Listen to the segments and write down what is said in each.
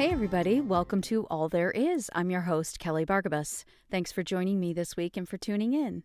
Hey everybody, welcome to All There Is. I'm your host, Kelly Bargabas. Thanks for joining me this week and for tuning in.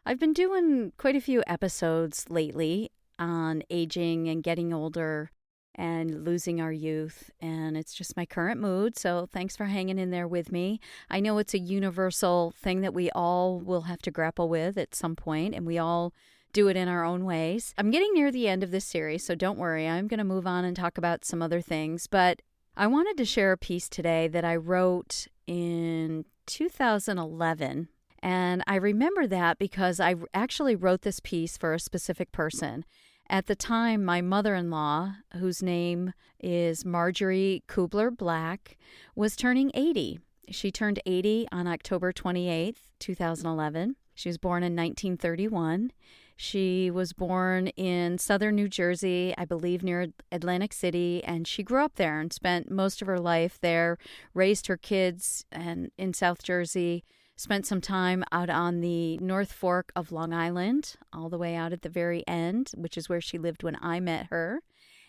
I've been doing quite a few episodes lately on aging and getting older and losing our youth, and it's just my current mood, so thanks for hanging in there with me. I know it's a universal thing that we all will have to grapple with at some point, and we all do it in our own ways. I'm getting near the end of this series, so don't worry. I'm going to move on and talk about some other things, but I wanted to share a piece today that I wrote in 2011, and I remember that because I actually wrote this piece for a specific person. At the time, my mother-in-law, whose name is Marjorie Kubler-Black, was turning 80. She turned 80 on October 28th, 2011. She was born in 1931. She was born in southern New Jersey, I believe near Atlantic City, and she grew up there and spent most of her life there, raised her kids and in South Jersey, spent some time out on the North Fork of Long Island, all the way out at the very end, which is where she lived when I met her.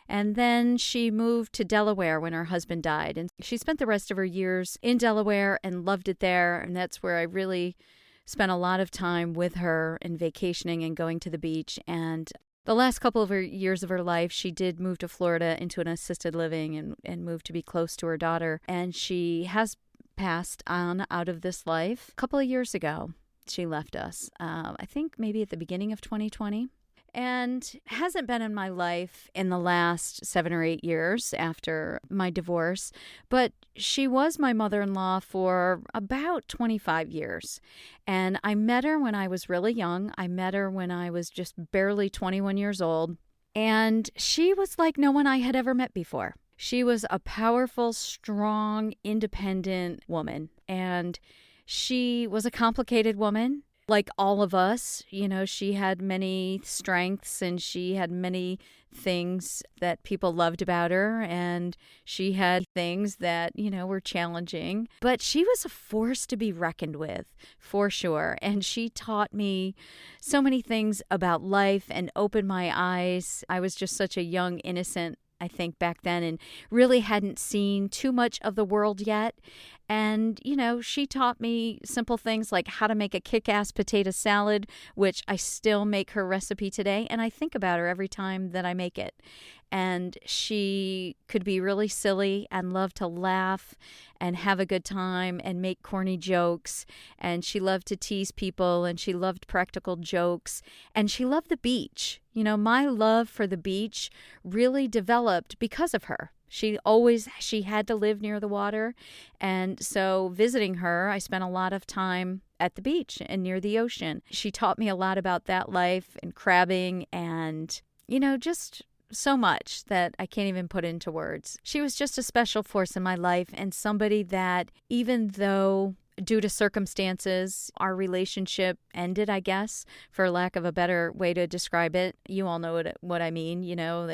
And then she moved to Delaware when her husband died, and she spent the rest of her years in Delaware and loved it there, and that's where I really spent a lot of time with her and vacationing and going to the beach. And the last couple of years of her life, she did move to Florida into an assisted living and moved to be close to her daughter. And she has passed on out of this life a couple of years ago. She left us, I think maybe at the beginning of 2020. And hasn't been in my life in the last 7 or 8 years after my divorce, but she was my mother-in-law for about 25 years. And I met her when I was really young. I met her when I was just barely 21 years old. And she was like no one I had ever met before. She was a powerful, strong, independent woman. And she was a complicated woman. Like all of us, she had many strengths and she had many things that people loved about her, and she had things that, were challenging. But she was a force to be reckoned with, for sure. And she taught me so many things about life and opened my eyes. I was just such a young, innocent, I think, back then, and really hadn't seen too much of the world yet. And, she taught me simple things like how to make a kick-ass potato salad, which I still make her recipe today. And I think about her every time that I make it. And she could be really silly and love to laugh and have a good time and make corny jokes. And she loved to tease people, and she loved practical jokes. And she loved the beach. My love for the beach really developed because of her. She had to live near the water. And so visiting her, I spent a lot of time at the beach and near the ocean. She taught me a lot about that life and crabbing and, just so much that I can't even put into words. She was just a special force in my life, and somebody that, even though due to circumstances, our relationship ended, I guess, for lack of a better way to describe it. You all know what I mean.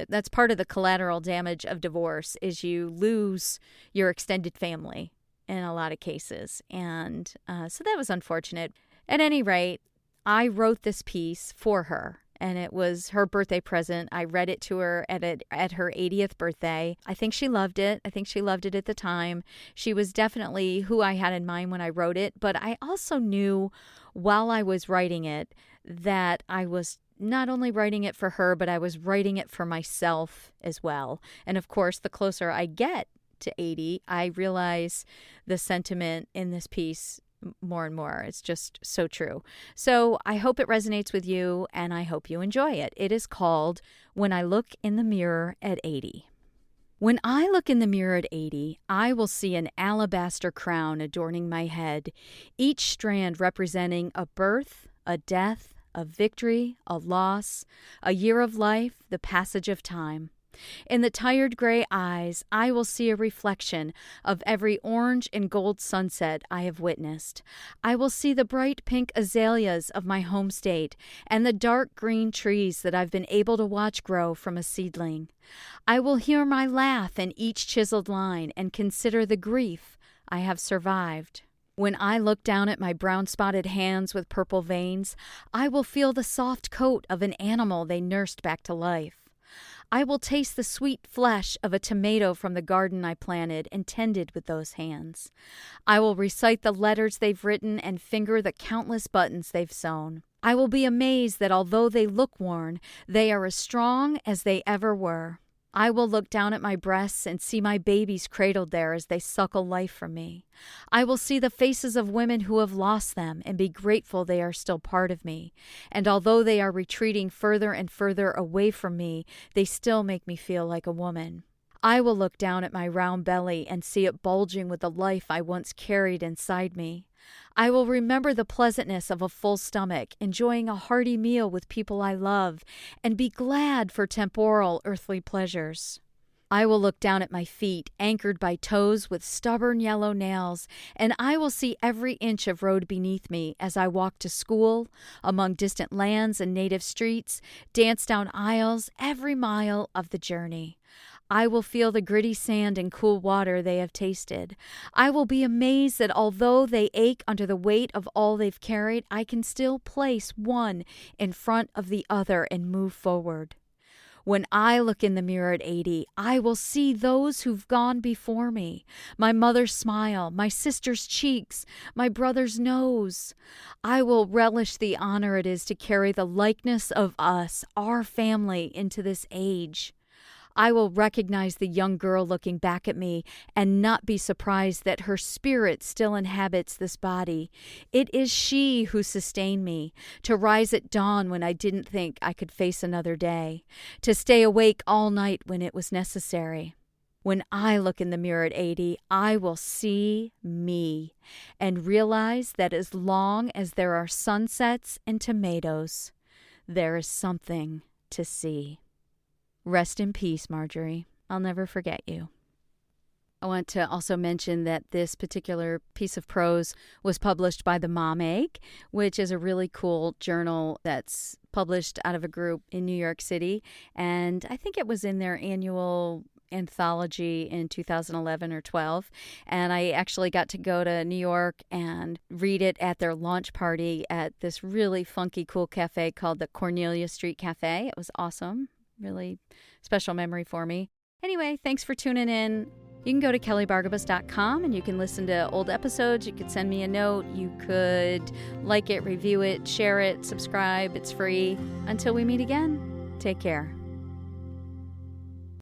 That's part of the collateral damage of divorce is you lose your extended family in a lot of cases. And so that was unfortunate. At any rate, I wrote this piece for her. And it was her birthday present. I read it to her at her 80th birthday. I think she loved it. I think she loved it at the time. She was definitely who I had in mind when I wrote it. But I also knew while I was writing it that I was not only writing it for her, but I was writing it for myself as well. And of course, the closer I get to 80, I realize the sentiment in this piece more and more. It's just so true. So I hope it resonates with you, and I hope you enjoy it. It is called When I Look in the Mirror at 80. When I look in the mirror at 80, I will see an alabaster crown adorning my head, each strand representing a birth, a death, a victory, a loss, a year of life, the passage of time. In the tired gray eyes, I will see a reflection of every orange and gold sunset I have witnessed. I will see the bright pink azaleas of my home state and the dark green trees that I've been able to watch grow from a seedling. I will hear my laugh in each chiseled line and consider the grief I have survived. When I look down at my brown-spotted hands with purple veins, I will feel the soft coat of an animal they nursed back to life. I will taste the sweet flesh of a tomato from the garden I planted and tended with those hands. I will recite the letters they've written and finger the countless buttons they've sewn. I will be amazed that although they look worn, they are as strong as they ever were. I will look down at my breasts and see my babies cradled there as they suckle life from me. I will see the faces of women who have lost them and be grateful they are still part of me. And although they are retreating further and further away from me, they still make me feel like a woman. I will look down at my round belly and see it bulging with the life I once carried inside me. I will remember the pleasantness of a full stomach, enjoying a hearty meal with people I love, and be glad for temporal earthly pleasures. I will look down at my feet, anchored by toes with stubborn yellow nails, and I will see every inch of road beneath me as I walk to school, among distant lands and native streets, dance down aisles every mile of the journey. I will feel the gritty sand and cool water they have tasted. I will be amazed that although they ache under the weight of all they've carried, I can still place one in front of the other and move forward. When I look in the mirror at 80, I will see those who've gone before me. My mother's smile, my sister's cheeks, my brother's nose. I will relish the honor it is to carry the likeness of us, our family, into this age. I will recognize the young girl looking back at me and not be surprised that her spirit still inhabits this body. It is she who sustained me, to rise at dawn when I didn't think I could face another day, to stay awake all night when it was necessary. When I look in the mirror at 80, I will see me and realize that as long as there are sunsets and tomatoes, there is something to see. Rest in peace, Marjorie. I'll never forget you. I want to also mention that this particular piece of prose was published by the Mom Egg, which is a really cool journal that's published out of a group in New York City. And I think it was in their annual anthology in 2011 or 12. And I actually got to go to New York and read it at their launch party at this really funky, cool cafe called the Cornelia Street Cafe. It was awesome. Really special memory for me. Anyway, thanks for tuning in. You can go to kellybargabas.com and you can listen to old episodes. You could send me a note. You could like it, review it, share it, subscribe. It's free. Until we meet again, take care.